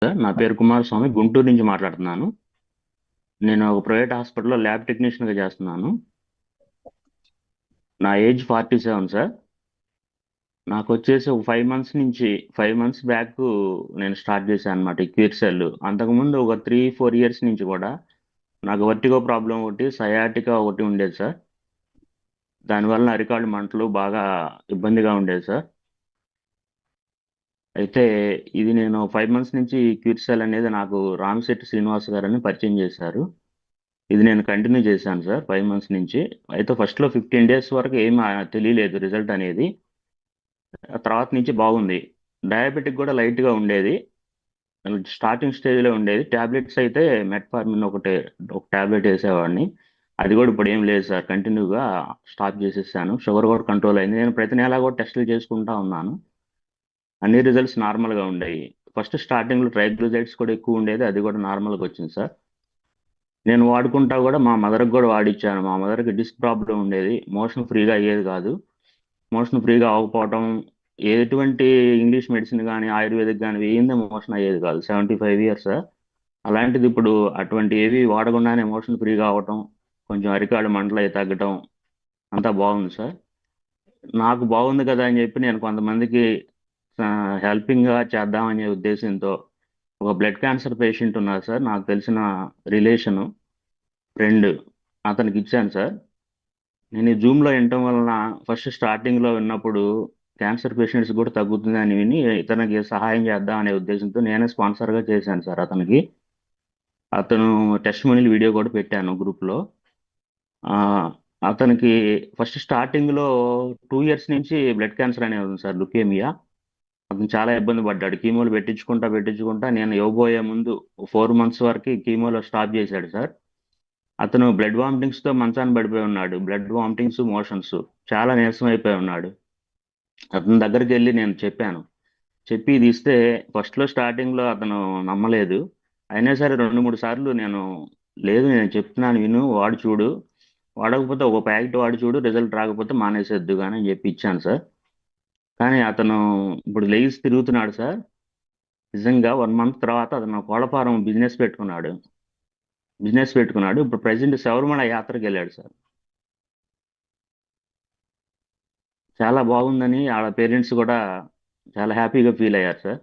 Sir నా పేరు కుమారస్వామి గుంటూరు నుంచి మాట్లాడుతున్నాను. నేను ఒక ప్రైవేట్ హాస్పిటల్లో ల్యాబ్ టెక్నీషియన్గా చేస్తున్నాను. నా ఏజ్ 47 సార్. నాకు వచ్చేసి ఒక 5 మంత్స్ నుంచి 5 మంత్స్ బ్యాక్ నేను స్టార్ట్ చేశాను అనమాట ఈ క్విర్ సెల్. అంతకుముందు ఒక 3-4 ఇయర్స్ నుంచి కూడా నాకు వర్టిగో ప్రాబ్లం ఒకటి, సయాటికా ఒకటి ఉండేది సార్. దానివల్ల అరికాళ్ళు మంటలు బాగా ఇబ్బందిగా ఉండేది సార్. అయితే ఇది నేను 5 మంత్స్ నుంచి క్విర్ సెల్ అనేది నాకు రామశెట్టి శ్రీనివాస్ గారని పరిచయం చేశారు. ఇది నేను కంటిన్యూ చేశాను సార్ 5 మంత్స్ నుంచి. అయితే ఫస్ట్లో 15 డేస్ వరకు ఏం తెలియలేదు రిజల్ట్ అనేది. ఆ తర్వాత నుంచి బాగుంది. డయాబెటిక్ కూడా లైట్గా ఉండేది. స్టార్టింగ్ స్టేజ్లో ఉండేది. ట్యాబ్లెట్స్ అయితే మెట్ఫార్మిన్ ఒక ట్యాబ్లెట్ వేసేవాడిని. అది కూడా ఇప్పుడు ఏం లేదు సార్, కంటిన్యూగా స్టాప్ చేసేసాను. షుగర్ కూడా కంట్రోల్ అయింది. నేను ప్రతి నెలా కూడా టెస్టులు చేసుకుంటా ఉన్నాను. అన్ని రిజల్ట్స్ నార్మల్గా ఉండేవి. ఫస్ట్ స్టార్టింగ్లో ట్రైగ్లిజరైడ్స్ కూడా ఎక్కువ ఉండేది, అది కూడా నార్మల్గా వచ్చింది సార్. నేను వాడుకుంటా కూడా మా మదర్కి కూడా వాడిచ్చాను. మా మదర్కి డిస్క్ ప్రాబ్లం ఉండేది, మోషన్ ఫ్రీగా అయ్యేది కాదు. మోషన్ ఫ్రీగా అవ్వకపోవటం, ఎటువంటి ఇంగ్లీష్ మెడిసిన్ కానీ ఆయుర్వేదిక్ కానీ వేయిందే మోషన్ అయ్యేది కాదు. 75 ఇయర్స్. అలాంటిది ఇప్పుడు అటువంటి ఏవి వాడకుండానే మోషన్ ఫ్రీగా అవ్వటం, కొంచెం అరికాళ్ళు మంటలు అయి తగ్గటం, అంతా బాగుంది సార్. నాకు బాగుంది కదా అని చెప్పి నేను కొంతమందికి హెల్పింగ్గా చేద్దామనే ఉద్దేశంతో ఒక బ్లడ్ క్యాన్సర్ పేషెంట్ ఉన్నారు సార్, నాకు తెలిసిన రిలేషను, ఫ్రెండ్, అతనికి ఇచ్చాను సార్. నేను ఈ జూమ్లో వినటం వలన ఫస్ట్ స్టార్టింగ్లో విన్నప్పుడు క్యాన్సర్ పేషెంట్స్ కూడా తగ్గుతుంది అని విని ఇతనికి సహాయం చేద్దాం అనే ఉద్దేశంతో నేనే స్పాన్సర్గా చేశాను సార్ అతనికి. అతను టెస్ట్ మనీలు వీడియో కూడా పెట్టాను గ్రూప్లో. అతనికి ఫస్ట్ స్టార్టింగ్లో 2 ఇయర్స్ నుంచి బ్లడ్ క్యాన్సర్ అనేది ఉంది సార్, లుకేమియా. అతను చాలా ఇబ్బంది పడ్డాడు. కీమోలు పెట్టించుకుంటా పెట్టించుకుంటా నేను ఇవ్వబోయే ముందు 4 మంత్స్ వరకు కీమోలో స్టాప్ చేశాడు సార్. అతను బ్లడ్ వామిటింగ్స్తో మంచాన పడిపోయి ఉన్నాడు. బ్లడ్ వామిటింగ్స్, మోషన్స్, చాలా నీరసం అయిపోయి ఉన్నాడు. అతని దగ్గరికి వెళ్ళి నేను చెప్పాను. చెప్పి ఇది ఇస్తే ఫస్ట్లో స్టార్టింగ్లో అతను నమ్మలేదు. అయినా సరే 2-3 సార్లు నేను, లేదు నేను చెప్తున్నాను విను, వాడు చూడు, వాడకపోతే ఒక ప్యాకెట్ వాడి చూడు, రిజల్ట్ రాకపోతే మానేసేద్దు కానీ అని చెప్పి ఇచ్చాను సార్. కానీ అతను ఇప్పుడు లెగిసి తిరుగుతున్నాడు సార్. నిజంగా 1 మంత్ తర్వాత అతను కోళ్ల ఫారం బిజినెస్ పెట్టుకున్నాడు. ఇప్పుడు ప్రజెంట్ శబరిమల యాత్రకు వెళ్ళాడు సార్. చాలా బాగుందని వాళ్ళ పేరెంట్స్ కూడా చాలా హ్యాపీగా ఫీల్ అయ్యారు సార్.